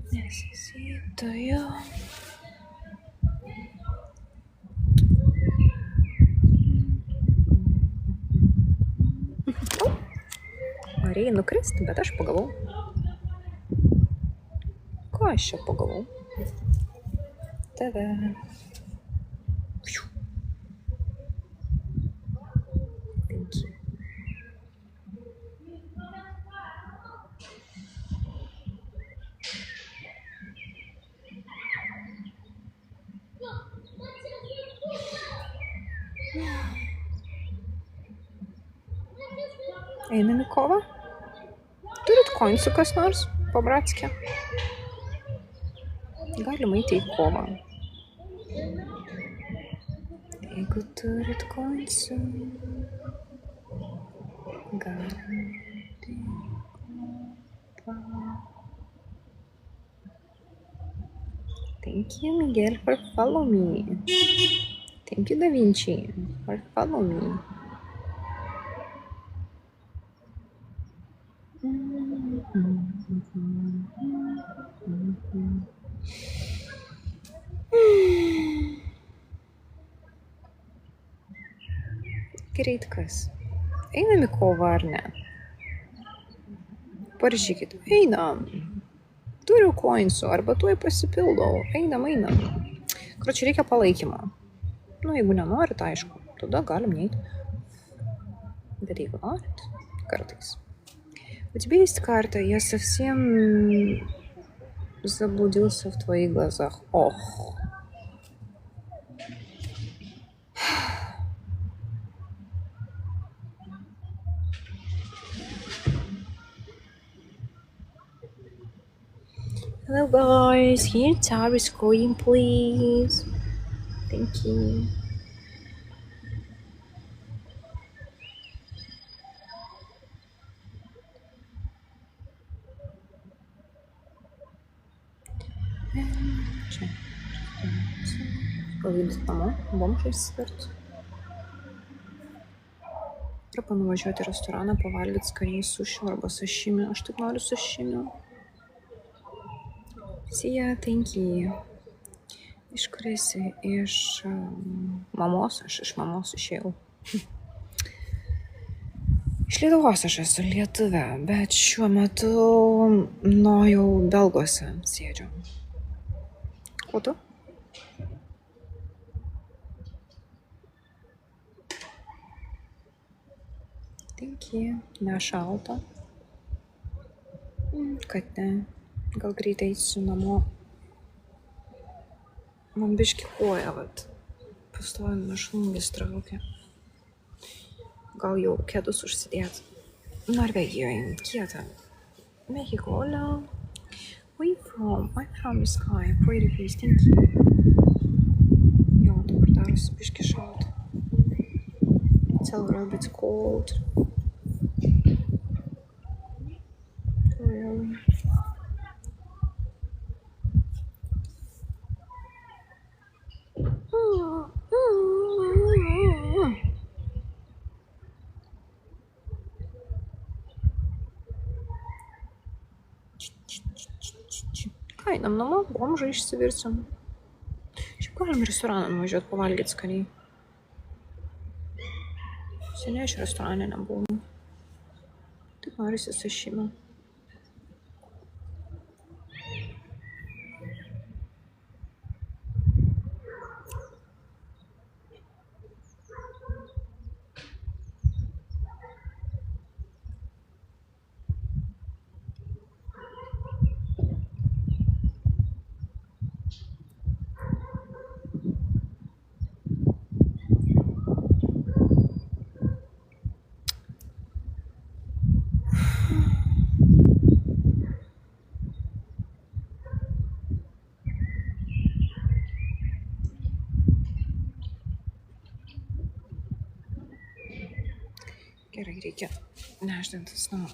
Necesito yo. Norėjai nukristi, bet aš pagavau. Ko aš čia pagavau? Tave. Thank you. Einam į kovą? Turit koinsų kas nors? Pabratskė? Galim eiti į kovą. Jeigu turit koinsų, galim eiti į kovą. Thank you, Miguel, for follow me. Thank you, Da Vinci, for follow me. Greit kas? Einam į kovą ar ne? Parašykit. Einam. Turiu koinsų, arba tuoj pasipildau. Einam. Короче, reikia palaikymo. Nu, jeigu nenorit, aišku, tada galim neiti. Bet jeigu norit, kartais. У тебя есть карта, я совсем заблудился в твоих глазах. Ох. Hello guys, here Tar is coin, please. Thank you. Pavyzdys namo, bomžai svirti. Arba nuvažiuoti į restoraną, pavalgyti skaniai sušių arba sašimį. Aš taip noriu sašimį. Sija, thank you. Iš kur esi? Iš mamos, aš iš mamos išėjau. Iš Lietuvos aš esu lietuvė, bet šiuo metu jau Belguose sėdžiu. O tu? Thank you. Nešalta. Kad ne. Gal greitai eisiu namo. Man biški koja, vat. Pastovi mėšlungis traukia. Gal jau kėdus užsidėt. Norvegijoje. Kieta. Mexico, hola. Where you from? I'm from the sky. Pretty please, thank you. Jo, dabar darosi biški šalta. It's a little bit cold. Really. Ką, einam namo, bomžą išsivirsim. Šiaip galim restoraną nuvažiuoti pavalgyti skaniai. Seniai aš restorane nebuvau. Taip norisi sašimio. Gerai, reikia nešdintis namo.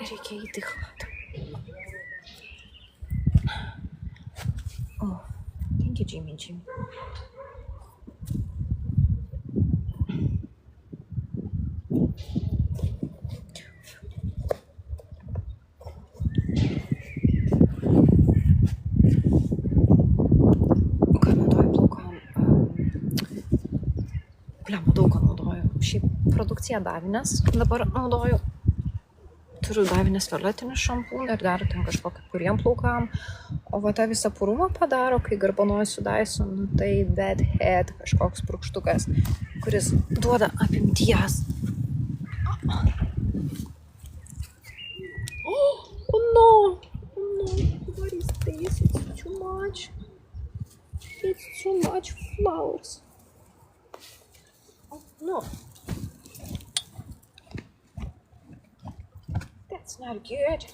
Reikia įti chatą. O, Thank you, Jimmy. Jimmy. Ką naudoju plaukam? Blemba, daug ką naudoju. Šiaip produkcija Davinės dabar naudoju. Turiu Davinės violetinį šampūną ir dar ten kažkokį kuriem plaukam. O va tą visą purumą padaro, kai garbanuoju su Dyson, tai Dead Head kažkoks purkštukas, kuris duoda apimties. Oh no! Oh no! What is this? It's too much. It's too much flowers. Oh no! That's not good.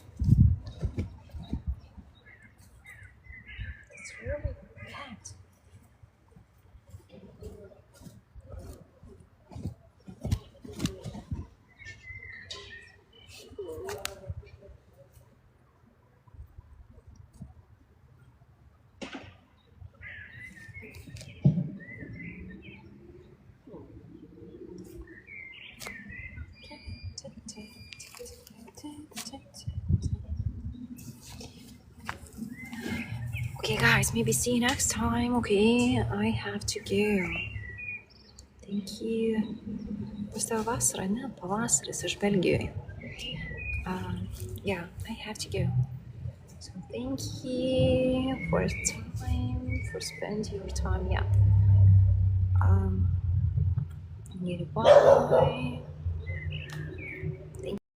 That's really bad. Okay, guys, maybe see you next time. Okay, I have to go. Thank you. Pas tavo vasara, ne, pavasaris, aš Belgijoje. Yeah, I have to go. So thank you for time, for spending your time. Yeah. Bye.